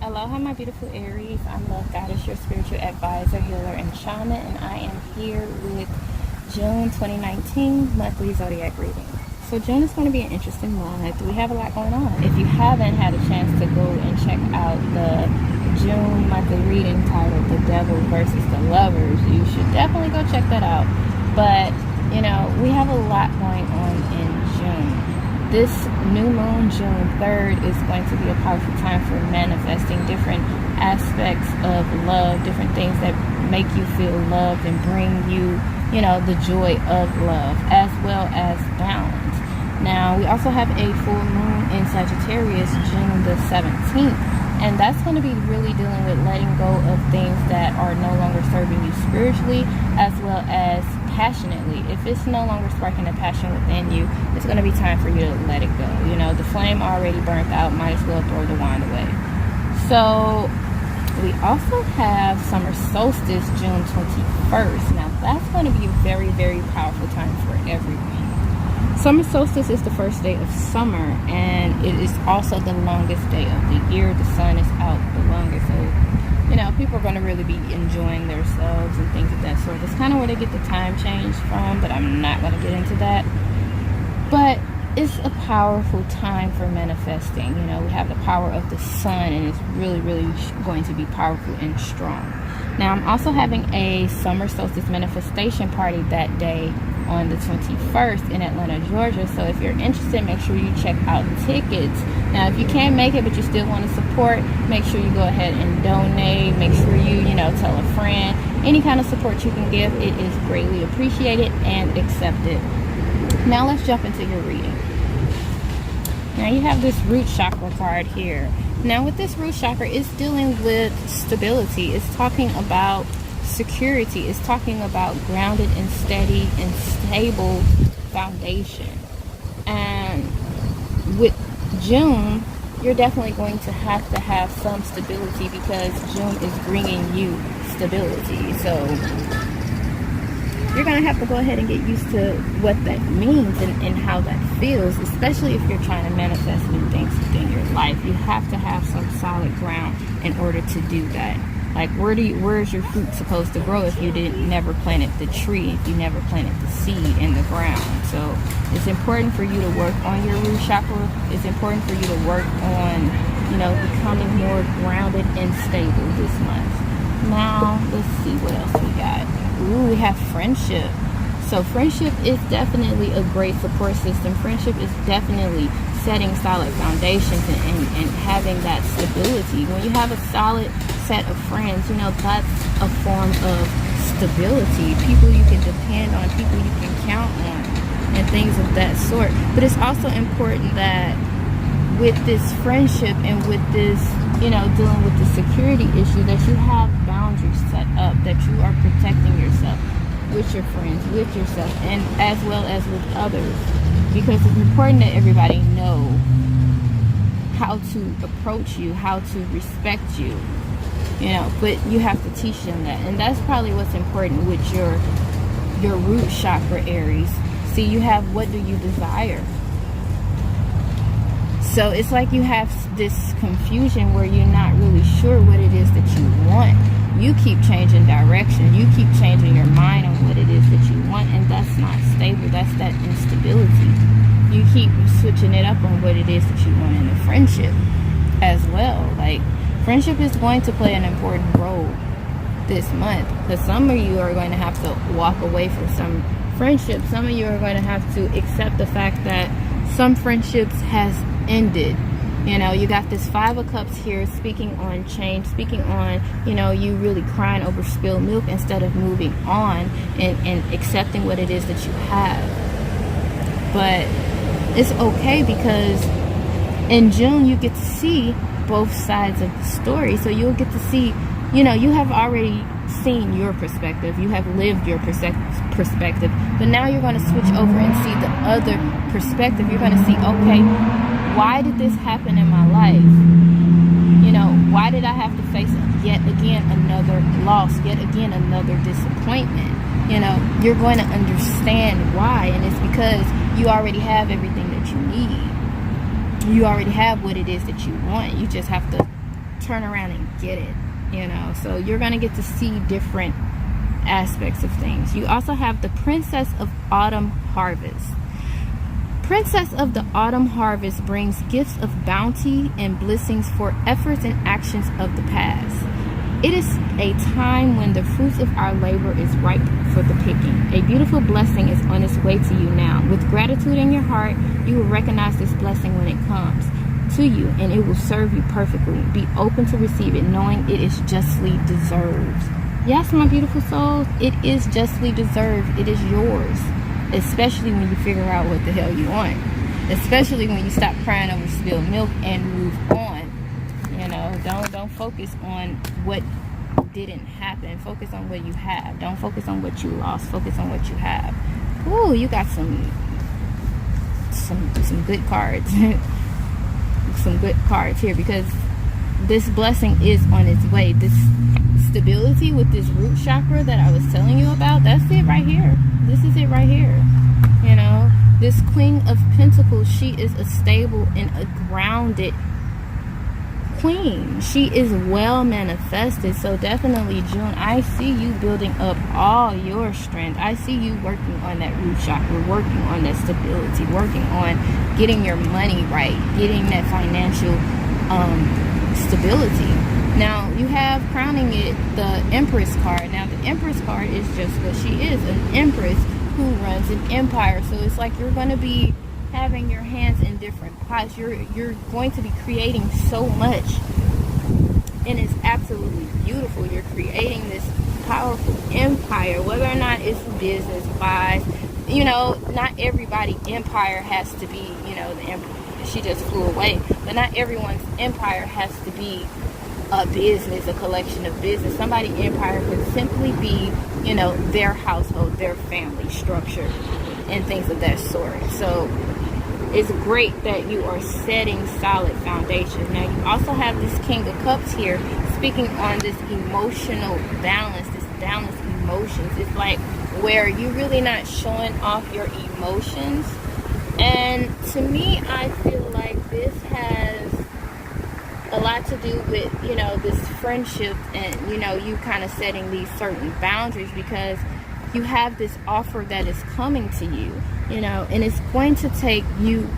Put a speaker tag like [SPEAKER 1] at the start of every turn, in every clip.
[SPEAKER 1] Aloha, my beautiful Aries. I'm Love Goddess, your spiritual advisor, healer, and shaman, and I am here with June 2019 monthly Zodiac reading. So June is going to be an interesting month. We have a lot going on. If you haven't had a chance to go and check out the June monthly reading titled The Devil versus the Lovers, you should definitely go check that out. But, you know, we have a lot going on in June. This new moon, June 3rd, is going to be a powerful time for manifesting different aspects of love, different things that make you feel loved and bring you, you know, the joy of love, as well as balance. Now, we also have a full moon in Sagittarius, June the 17th, and that's going to be really dealing with letting go of things that are no longer serving you spiritually, as well as passionately. If it's no longer sparking a passion within you, it's going to be time for you to let it go. You know, the flame already burnt out, might as well throw the wine away. So we also have Summer Solstice, June 21st. Now that's going to be a very, very powerful time for everyone. Summer solstice is the first day of summer, and it is also the longest day of the year. The sun is out the longest, so you know, people are going to really be enjoying themselves and things of that sort. That's kind of where they get the time change from, but I'm not going to get into that. But it's a powerful time for manifesting. You know, we have the power of the sun, and it's really, really going to be powerful and strong. Now, I'm also having a summer solstice manifestation party that day on the 21st in Atlanta, Georgia. So if you're interested, make sure you check out tickets. Now, if you can't make it, but you still want to support, make sure you go ahead and donate. Make sure you tell a friend. Any kind of support you can give, it is greatly appreciated and accepted. Now, let's jump into your reading. Now, you have this root chakra card here. Now, with this root chakra, it's dealing with stability. It's talking about security. It's talking about grounded and steady and stable foundation. And with June, you're definitely going to have some stability, because June is bringing you stability. So you're going to have to go ahead and get used to what that means and how that feels, especially if you're trying to manifest new things within your life. You have to have some solid ground in order to do that. Like, where is your fruit supposed to grow if you never planted the tree, if you never planted the seed in the ground? So it's important for you to work on your root chakra. It's important for you to work on, becoming more grounded and stable this month. Now, let's see what else we got. Ooh, we have friendship. So friendship is definitely a great support system. Friendship is definitely setting solid foundations and having that stability. When you have a solid set of friends, that's a form of stability. People you can depend on, people you can count on, and things of that sort. But it's also important that with this friendship and with this, dealing with the security issue, that you have boundaries set up, that you are protecting yourself with your friends, with yourself, and as well as with others. Because it's important that everybody know how to approach you, how to respect you, but you have to teach them that. And that's probably what's important with your root chakra, Aries. See, you have, what do you desire? So it's like you have this confusion where you're not really sure what it is that you want. You keep changing direction. You keep changing your mind on what it is that you want, and that's not stable. That's that instability. You keep switching it up on what it is that you want in a friendship as well. Like, friendship is going to play an important role this month, because some of you are going to have to walk away from some friendships. Some of you are going to have to accept the fact that some friendships has ended. You got this 5 of Cups here, speaking on change, speaking on, you really crying over spilled milk instead of moving on and accepting what it is that you have. But it's okay, because in June you get to see both sides of the story. So you'll get to see, you have already seen your perspective, you have lived your perspective, but now you're going to switch over and see the other perspective. You're going to see, okay, why did this happen in my life? Why did I have to face yet again another loss, yet again another disappointment? You're going to understand why, and it's because you already have everything that you need. You already have what it is that you want. You just have to turn around and get it, you know. So you're going to get to see different aspects of things. You also have the Princess of Autumn Harvest. Princess of the Autumn Harvest brings gifts of bounty and blessings for efforts and actions of the past. It is a time when the fruits of our labor is ripe for the picking. A beautiful blessing is on its way to you now. With gratitude in your heart, you will recognize this blessing when it comes to you, and it will serve you perfectly. Be open to receive it, knowing it is justly deserved. Yes, my beautiful souls, it is justly deserved. It is yours. Especially when you figure out what the hell you want. Especially when you stop crying over spilled milk and move on. You know, don't focus on what didn't happen. Focus on what you have. Don't focus on what you lost. Focus on what you have. Ooh, you got some good cards. Some good cards here, because this blessing is on its way. This stability with this root chakra that I was telling you about, that's it right here. This is it right here. You know, this Queen of Pentacles, she is a stable and a grounded queen. She is well manifested. So definitely, June, I see you building up all your strength. I see you working on that root chakra, working on that stability, working on getting your money right, getting that financial stability. Now you have crowning it the Empress card. Now the Empress card is just what she is, an empress who runs an empire. So it's like you're going to be having your hands in different pots. You're going to be creating so much, and it's absolutely beautiful. You're creating this powerful empire, whether or not it's business wise. You know, not everybody empire has to be, you know, the emperor. She just flew away, but not everyone's empire has to be a business, a collection of business. Somebody's empire could simply be, you know, their household, their family structure, and things of that sort. So it's great that you are setting solid foundation. Now you also have this King of Cups here, speaking on this emotional balance, this balanced emotions. It's like where you're really not showing off your emotions. And to me, I feel like this has a lot to do with, you know, this friendship and, you know, you kind of setting these certain boundaries, because you have this offer that is coming to you, you know, and it's going to take you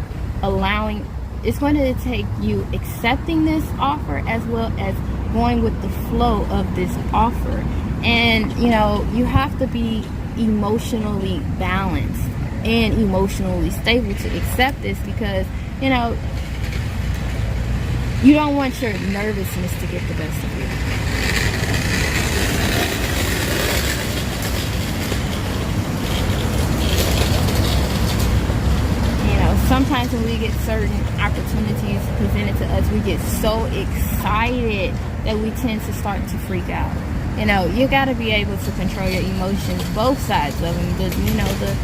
[SPEAKER 1] it's going to take you accepting this offer as well as going with the flow of this offer. And, you know, you have to be emotionally balanced and emotionally stable to accept this, because, you know, you don't want your nervousness to get the best of you. You know, sometimes when we get certain opportunities presented to us, we get so excited that we tend to start to freak out. You know, you got to be able to control your emotions, both sides of them.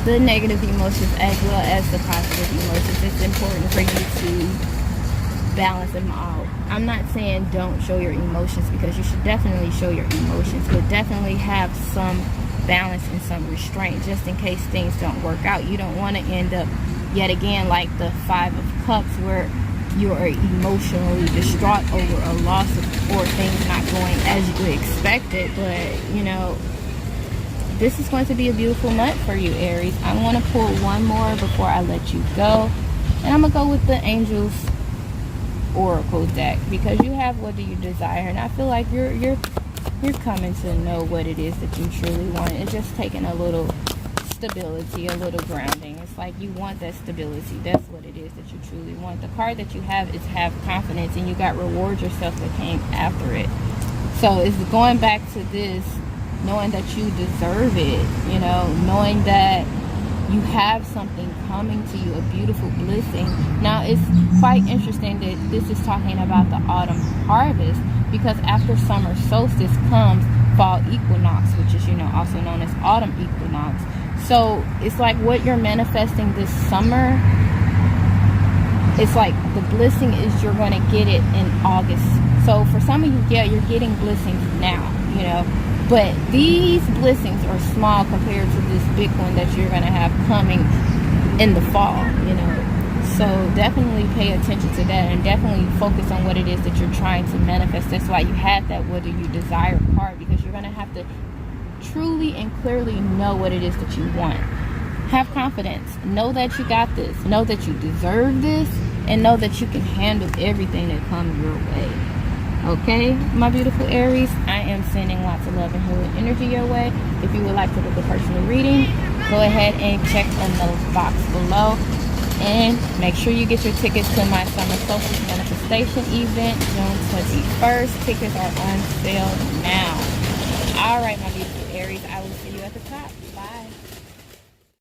[SPEAKER 1] The negative emotions as well as the positive emotions. It's important for you to balance them all. I'm not saying don't show your emotions, because you should definitely show your emotions, but definitely have some balance and some restraint, just in case things don't work out. You don't want to end up yet again like the Five of Cups, where you are emotionally distraught over a loss or things not going as you expected. But, you know, this is going to be a beautiful month for you, Aries. I want to pull one more before I let you go, and I'm going to go with the Angels Oracle deck, because you have what do you desire, and I feel like you're coming to know what it is that you truly want. It's just taking a little stability, a little grounding. It's like you want that stability. That's what it is that you truly want. The card that you have is have confidence, and you got reward yourself that came after it. So it's going back to this, knowing that you deserve it, you know, knowing that you have something coming to you, a beautiful blessing. Now, it's quite interesting that this is talking about the autumn harvest, because after summer solstice comes fall equinox, which is, you know, also known as autumn equinox. So it's like what you're manifesting this summer, it's like the blessing is you're going to get it in August. So for some of you, yeah, you're getting blessings now, you know, but these blessings are small compared to this big one that you're going to have coming in the fall, you know. So definitely pay attention to that, and definitely focus on what it is that you're trying to manifest. That's why you have that what do you desire card, because you're going to have to truly and clearly know what it is that you want. Have confidence. Know that you got this. Know that you deserve this, and know that you can handle everything that comes your way. Okay, my beautiful Aries, I am sending lots of love and healing energy your way. If you would like to book a personal reading, go ahead and check in the box below. And make sure you get your tickets to my Summer Solstice Manifestation event, June 21st. Tickets are on sale now. Alright, my beautiful Aries, I will see you at the top.